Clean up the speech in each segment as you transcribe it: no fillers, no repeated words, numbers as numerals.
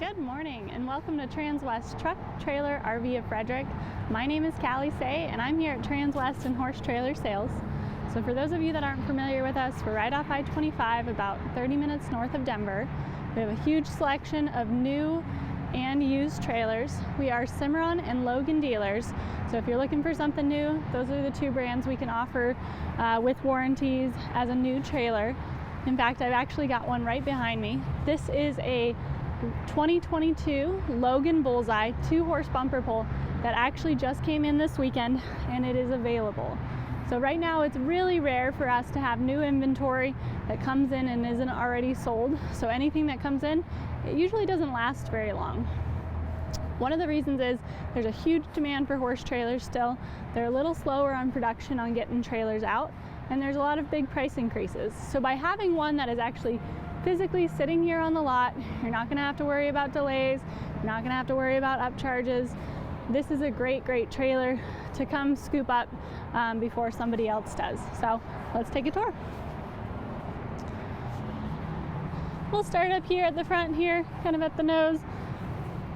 Good morning and welcome to Transwest Truck, Trailer, RV of Frederick. My name is Saye and I'm here at Transwest and Horse Trailer Sales. So for those of you that aren't familiar with us, we're right off I-25, about 30 minutes north of Denver. We have a huge selection of new and used trailers. We are Cimarron and Logan dealers. So if you're looking for something new, those are the two brands we can offer with warranties as a new trailer. In fact, I've actually got one right behind me. This is a 2022 Logan Bullseye 2-horse bumper pull that actually just came in this weekend, and it is available. So right now it's really rare for us to have new inventory that comes in and isn't already sold. So anything that comes in, it usually doesn't last very long. One of the reasons is there's a huge demand for horse trailers still. They're a little slower on production on getting trailers out, and there's a lot of big price increases. So by having one that is actually physically sitting here on the lot, you're not going to have to worry about delays, you're not going to have to worry about upcharges. This is a great trailer to come scoop up before somebody else does. So let's take a tour. We'll start up here at the front here, kind of at the nose.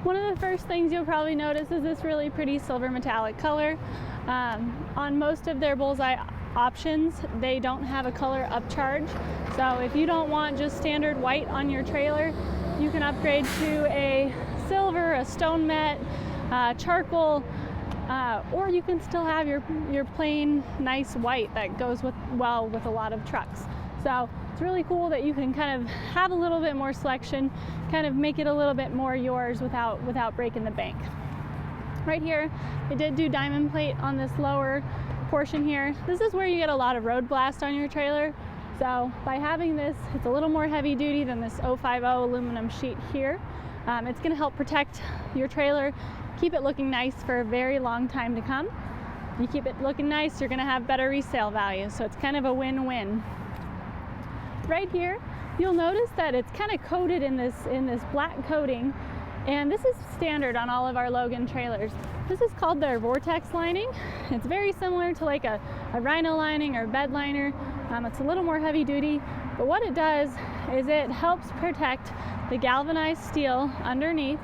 One of the first things you'll probably notice is this really pretty silver metallic color. On most of their Bullseye options, they don't have a color upcharge. So if you don't want just standard white on your trailer, you can upgrade to a silver, a stone matte, charcoal, or you can still have your plain nice white that goes well with a lot of trucks. So it's really cool that you can kind of have a little bit more selection, kind of make it a little bit more yours without breaking the bank. Right here, I did do diamond plate on this lower portion here. This is where you get a lot of road blast on your trailer. So by having this, it's a little more heavy duty than this 050 aluminum sheet here. It's going to help protect your trailer, keep it looking nice for a very long time to come. You keep it looking nice, you're going to have better resale value. So it's kind of a win-win. Right here, you'll notice that it's kind of coated in this black coating. And this is standard on all of our Logan trailers. This is called their vortex lining. It's very similar to like a rhino lining or bed liner. It's a little more heavy duty, but what it does is it helps protect the galvanized steel underneath.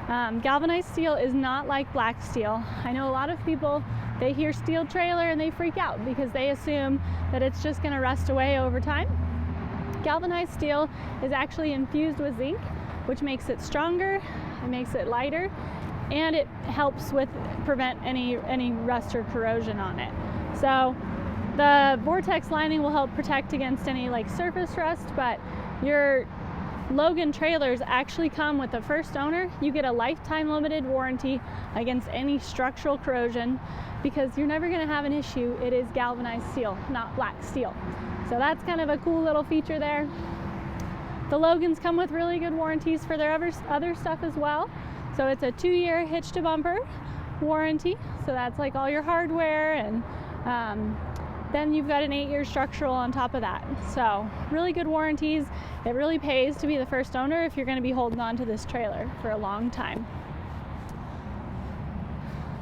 Galvanized steel is not like black steel. I know a lot of people, they hear steel trailer and they freak out because they assume that it's just gonna rust away over time. Galvanized steel is actually infused with zinc, which makes it stronger, it makes it lighter, and it helps with prevent any rust or corrosion on it. So the vortex lining will help protect against any like surface rust, but your Logan trailers actually come with the first owner. You get a lifetime limited warranty against any structural corrosion because you're never going to have an issue. It is galvanized steel, not black steel. So that's kind of a cool little feature there. The Logans come with really good warranties for their other stuff as well. So it's a 2-year hitch to bumper warranty. So that's like all your hardware, and then you've got an 8-year structural on top of that. So really good warranties. It really pays to be the first owner if you're going to be holding on to this trailer for a long time.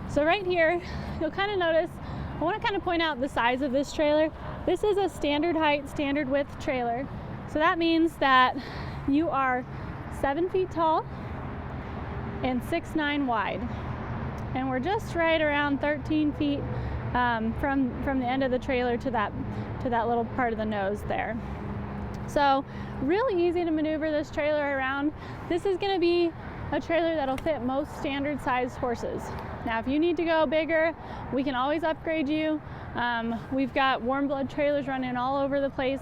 So right here, you'll kind of notice, I want to kind of point out the size of this trailer. This is a standard height, standard width trailer. So that means that you are 7 feet tall and 6'9" wide. And we're just right around 13 feet from the end of the trailer to that little part of the nose there. So really easy to maneuver this trailer around. This is going to be a trailer that'll fit most standard sized horses. Now if you need to go bigger, we can always upgrade you. We've got warm blood trailers running all over the place.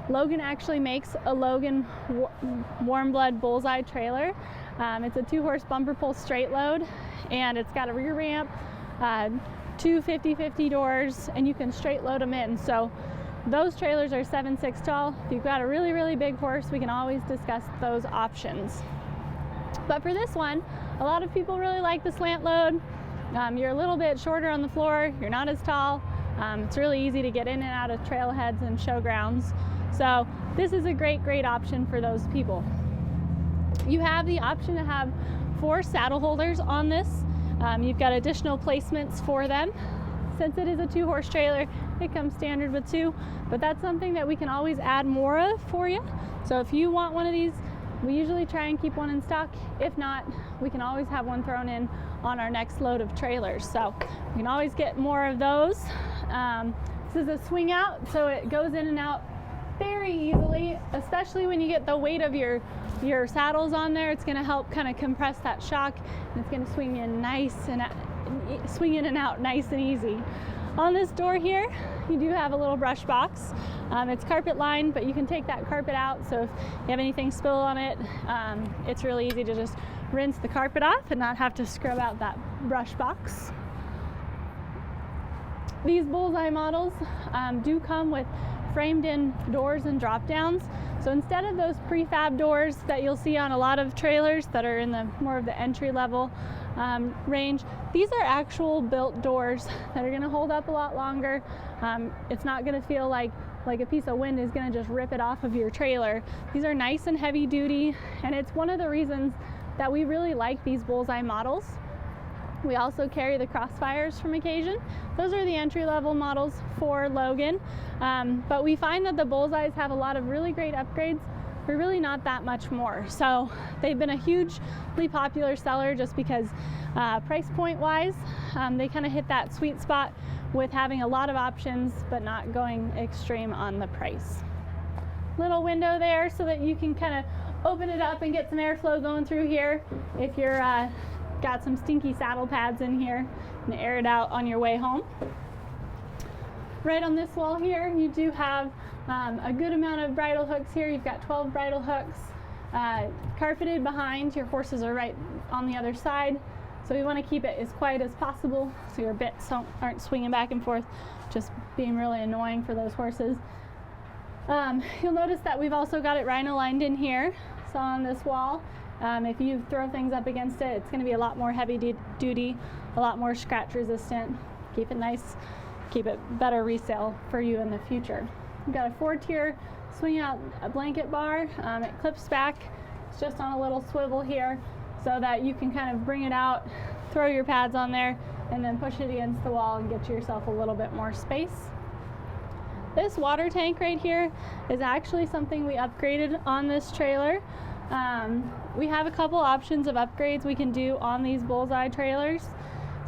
Logan actually makes a Logan warm blood Bullseye trailer. It's a 2-horse bumper pull straight load, and it's got a rear ramp, 2 50/50 doors, and you can straight load them in. So those trailers are 7'6" tall. If you've got a really big horse, we can always discuss those options. But for this one, a lot of people really like the slant load. You're a little bit shorter on the floor, you're not as tall. It's really easy to get in and out of trailheads and showgrounds. So this is a great option for those people. You have the option to have 4 saddle holders on this. You've got additional placements for them. Since it is a 2-horse trailer, it comes standard with 2, but that's something that we can always add more of for you. So if you want one of these We usually try and keep one in stock. If not, we can always have one thrown in on our next load of trailers. So we can always get more of those. This is a swing out, so it goes in and out very easily, especially when you get the weight of your saddles on there. It's going to help kind of compress that shock, and it's going to swing in and out nice and easy. On this door here, you do have a little brush box. It's carpet lined, but you can take that carpet out, so if you have anything spill on it, it's really easy to just rinse the carpet off and not have to scrub out that brush box. These Bullseye models do come with framed in doors and drop downs. So instead of those prefab doors that you'll see on a lot of trailers that are in the more of the entry level range, these are actual built doors that are going to hold up a lot longer. It's not going to feel like a piece of wind is going to just rip it off of your trailer. These are nice and heavy duty, and it's one of the reasons that we really like these Bullseye models. We also carry the Crossfires from occasion. Those are the entry-level models for Logan, but we find that the Bullseyes have a lot of really great upgrades for really not that much more. So they've been a hugely popular seller just because price point wise, they kind of hit that sweet spot with having a lot of options but not going extreme on the price. Little window there so that you can kind of open it up and get some airflow going through here if you're got some stinky saddle pads in here and air it out on your way home. Right on this wall here, you do have a good amount of bridle hooks here. You've got 12 bridle hooks carpeted behind. Your horses are right on the other side, so we want to keep it as quiet as possible so your bits aren't swinging back and forth, just being really annoying for those horses. You'll notice that we've also got it rhino lined in here. So on this wall, if you throw things up against it, it's going to be a lot more heavy duty, a lot more scratch resistant. Keep it nice, keep it better resale for you in the future. We've got a 4-tier swing out blanket bar. It clips back. It's just on a little swivel here so that you can kind of bring it out, throw your pads on there, and then push it against the wall and get yourself a little bit more space. This water tank right here is actually something we upgraded on this trailer. We have a couple options of upgrades we can do on these Bullseye trailers.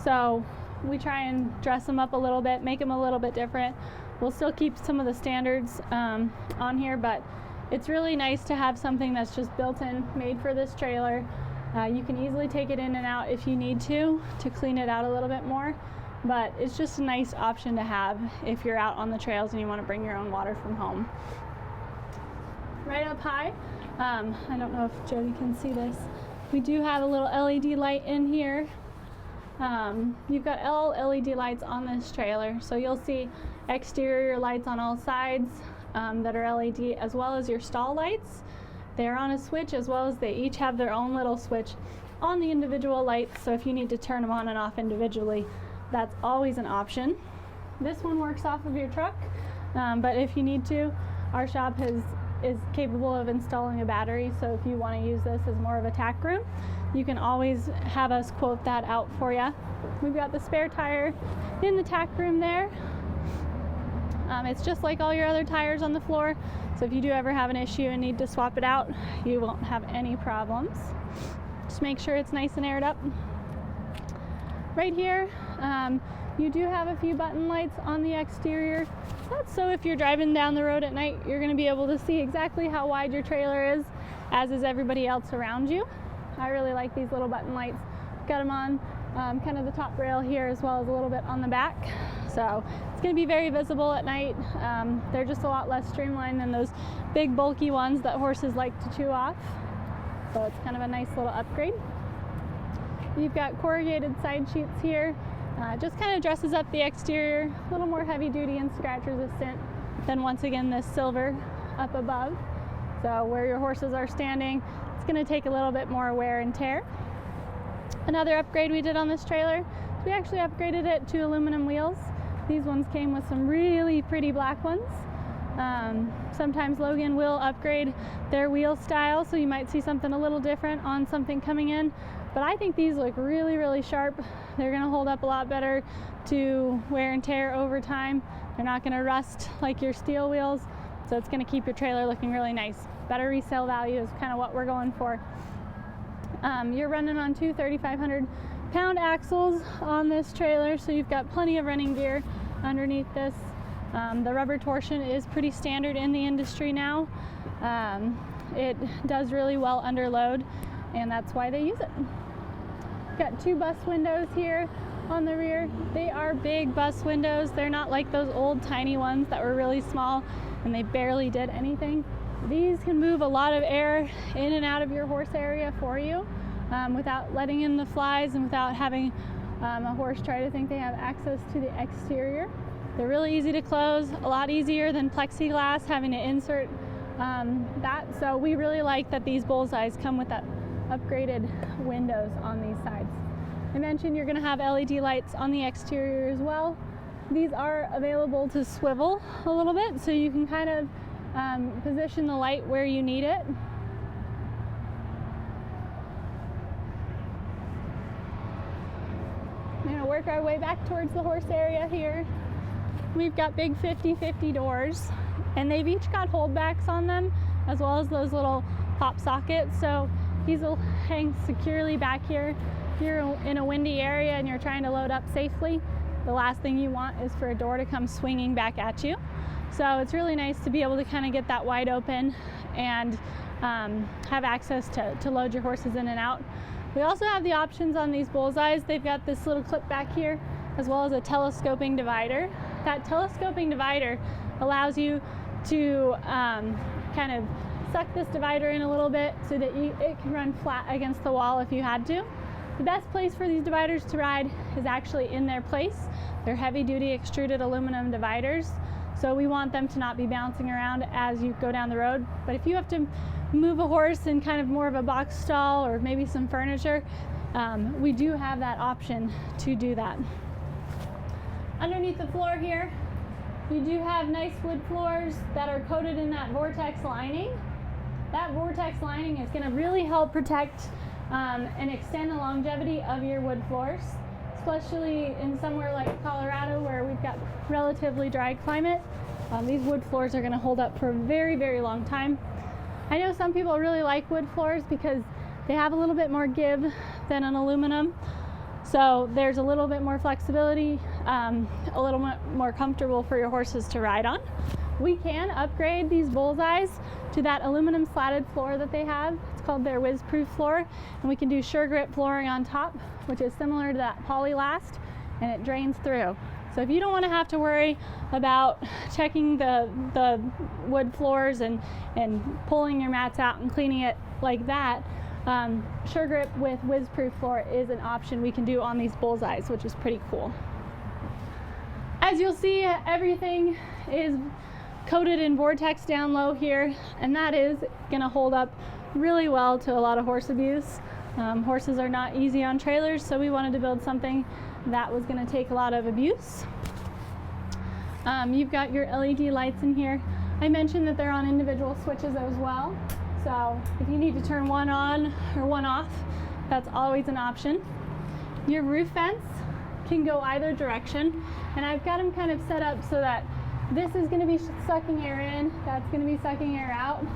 So we try and dress them up a little bit, make them a little bit different. We'll still keep some of the standards on here, but it's really nice to have something that's just built in, made for this trailer. You can easily take it in and out if you need to clean it out a little bit more, but it's just a nice option to have if you're out on the trails and you want to bring your own water from home. Right up high, I don't know if Jody can see this, we do have a little LED light in here. You've got all LED lights on this trailer, so you'll see exterior lights on all sides that are LED, as well as your stall lights. They're on a switch, as well as they each have their own little switch on the individual lights, so if you need to turn them on and off individually, that's always an option. This one works off of your truck, but if you need to, our shop is capable of installing a battery, so if you want to use this as more of a tack room, you can always have us quote that out for you. We've got the spare tire in the tack room there. It's just like all your other tires on the floor, so if you do ever have an issue and need to swap it out, you won't have any problems. Just make sure it's nice and aired up. Right here, you do have a few button lights on the exterior. That's so if you're driving down the road at night, you're going to be able to see exactly how wide your trailer is, as is everybody else around you. I really like these little button lights. Got them on kind of the top rail here, as well as a little bit on the back. So it's going to be very visible at night. They're just a lot less streamlined than those big bulky ones that horses like to chew off. So it's kind of a nice little upgrade. You've got corrugated side sheets here. Just kind of dresses up the exterior, a little more heavy duty and scratch resistant than once again this silver up above. So where your horses are standing, it's going to take a little bit more wear and tear. Another upgrade we did on this trailer is we actually upgraded it to aluminum wheels. These ones came with some really pretty black ones. Sometimes Logan will upgrade their wheel style, so you might see something a little different on something coming in. But I think these look really, really sharp. They're going to hold up a lot better to wear and tear over time. They're not going to rust like your steel wheels. So it's going to keep your trailer looking really nice. Better resale value is kind of what we're going for. You're running on two 3,500-pound axles on this trailer, so you've got plenty of running gear underneath this. The rubber torsion is pretty standard in the industry now. It does really well under load, and that's why they use it. Got two bus windows here on the rear. They are big bus windows. They're not like those old tiny ones that were really small and they barely did anything. These can move a lot of air in and out of your horse area for you without letting in the flies and without having a horse try to think they have access to the exterior. They're really easy to close, a lot easier than plexiglass, having to insert that. So we really like that these Bullseyes come with that upgraded windows on these sides. I mentioned you're going to have LED lights on the exterior as well. These are available to swivel a little bit, so you can kind of position the light where you need it. We're going to work our way back towards the horse area here. We've got big 50/50 doors, and they've each got holdbacks on them, as well as those little pop sockets. So these will hang securely back here. If you're in a windy area and you're trying to load up safely, the last thing you want is for a door to come swinging back at you. So it's really nice to be able to kind of get that wide open and have access to load your horses in and out. We also have the options on these Bullseyes. They've got this little clip back here, as well as a telescoping divider. That telescoping divider allows you to kind of suck this divider in a little bit so that it can run flat against the wall if you had to. The best place for these dividers to ride is actually in their place. They're heavy-duty extruded aluminum dividers, so we want them to not be bouncing around as you go down the road. But if you have to move a horse in kind of more of a box stall or maybe some furniture, we do have that option to do that. Underneath the floor here, you do have nice wood floors that are coated in that vortex lining. That vortex lining is going to really help protect and extend the longevity of your wood floors, especially in somewhere like Colorado where we've got relatively dry climate. These wood floors are going to hold up for a very, very long time. I know some people really like wood floors because they have a little bit more give than an aluminum. So there's a little bit more flexibility, a little bit more comfortable for your horses to ride on. We can upgrade these Bullseyes to that aluminum slatted floor that they have. It's called their Whiz-Proof floor, and we can do Sure Grip flooring on top, which is similar to that Polylast, and it drains through. So if you don't want to have to worry about checking the wood floors and pulling your mats out and cleaning it like that, Sure Grip with Whiz-Proof floor is an option we can do on these Bullseyes, which is pretty cool. As you'll see, everything is coated in Vortex down low here, and that is going to hold up really well to a lot of horse abuse. Horses are not easy on trailers, so we wanted to build something that was going to take a lot of abuse. You've got your LED lights in here. I mentioned that they're on individual switches as well. So if you need to turn one on or one off, that's always an option. Your roof vents can go either direction, and I've got them kind of set up so that this is going to be sucking air in, that's going to be sucking air out.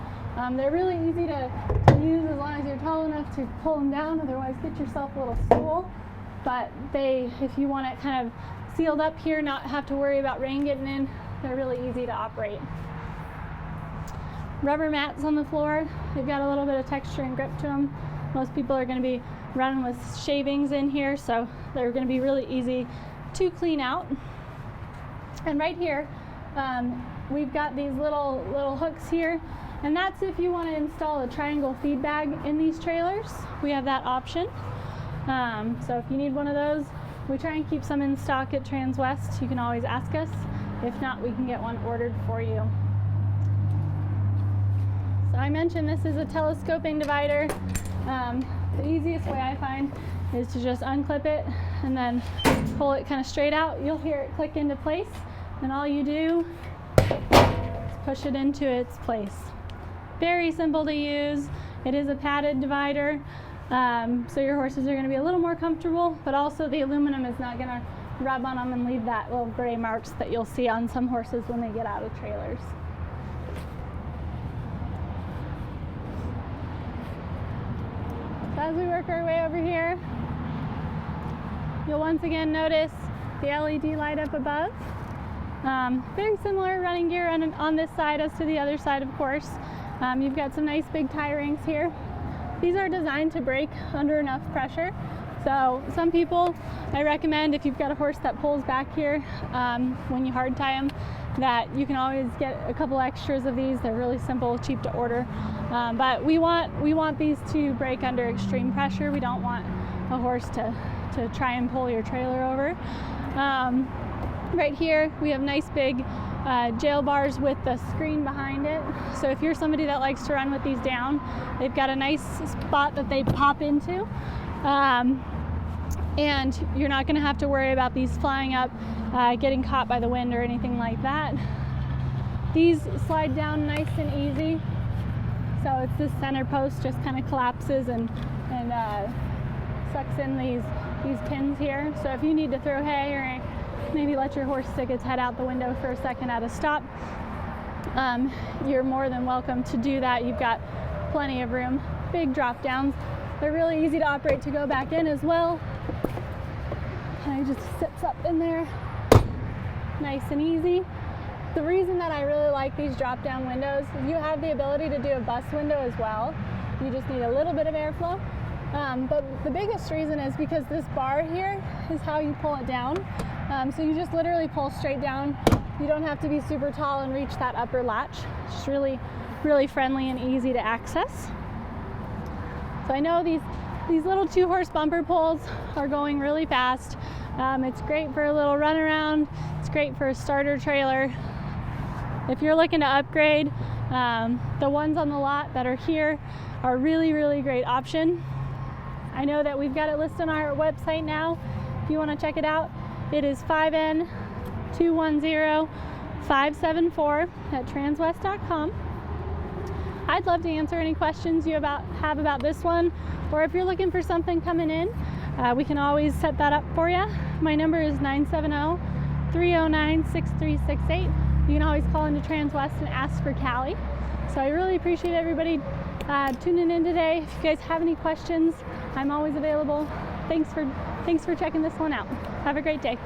They're really easy to use as long as you're tall enough to pull them down, otherwise get yourself a little stool. But if you want it kind of sealed up here, not have to worry about rain getting in, they're really easy to operate. Rubber mats on the floor. They've got a little bit of texture and grip to them. Most people are going to be running with shavings in here, so they're going to be really easy to clean out. And right here, we've got these little hooks here, and that's if you want to install a triangle feed bag in these trailers. We have that option. So if you need one of those, we try and keep some in stock at Transwest. You can always ask us. If not, we can get one ordered for you. So I mentioned this is a telescoping divider. The easiest way I find is to just unclip it and then pull it kind of straight out. You'll hear it click into place, and all you do is push it into its place. Very simple to use. It is a padded divider, so your horses are going to be a little more comfortable, but also the aluminum is not going to rub on them and leave that little gray marks that you'll see on some horses when they get out of trailers. as we work our way over here, you'll once again notice the LED light up above. Very similar running gear on this side as to the other side, of course. You've got some nice big tie rings here. These are designed to brake under enough pressure. So some people, I recommend if you've got a horse that pulls back here when you hard tie them, that you can always get a couple extras of these. They're really simple, cheap to order. But we want these to brake under extreme pressure. We don't want a horse to try and pull your trailer over. Right here we have nice big jail bars with the screen behind it. So if you're somebody that likes to run with these down, they've got a nice spot that they pop into. And you're not going to have to worry about these flying up, getting caught by the wind or anything like that. These slide down nice and easy. So it's this center post just kind of collapses and sucks in these pins here. So if you need to throw hay or maybe let your horse stick its head out the window for a second at a stop, you're more than welcome to do that. You've got plenty of room. Big drop downs. They're really easy to operate to go back in as well. And it just sits up in there nice and easy. The reason that I really like these drop down windows is you have the ability to do a bus window as well. You just need a little bit of airflow. But the biggest reason is because this bar here is how you pull it down. So you just literally pull straight down. You don't have to be super tall and reach that upper latch. It's just really, really friendly and easy to access. So I know these little 2-horse bumper pulls are going really fast. It's great for a little run around. It's great for a starter trailer. If you're looking to upgrade, the ones on the lot that are here are a really, really great option. I know that we've got it listed on our website now. If you want to check it out, it is 5N210574 at transwest.com. I'd love to answer any questions you have about this one, or if you're looking for something coming in, we can always set that up for you. My number is 970-309-6368. You can always call into Transwest and ask for Callie. So I really appreciate everybody tuning in today. If you guys have any questions, I'm always available. Thanks for checking this one out. Have a great day.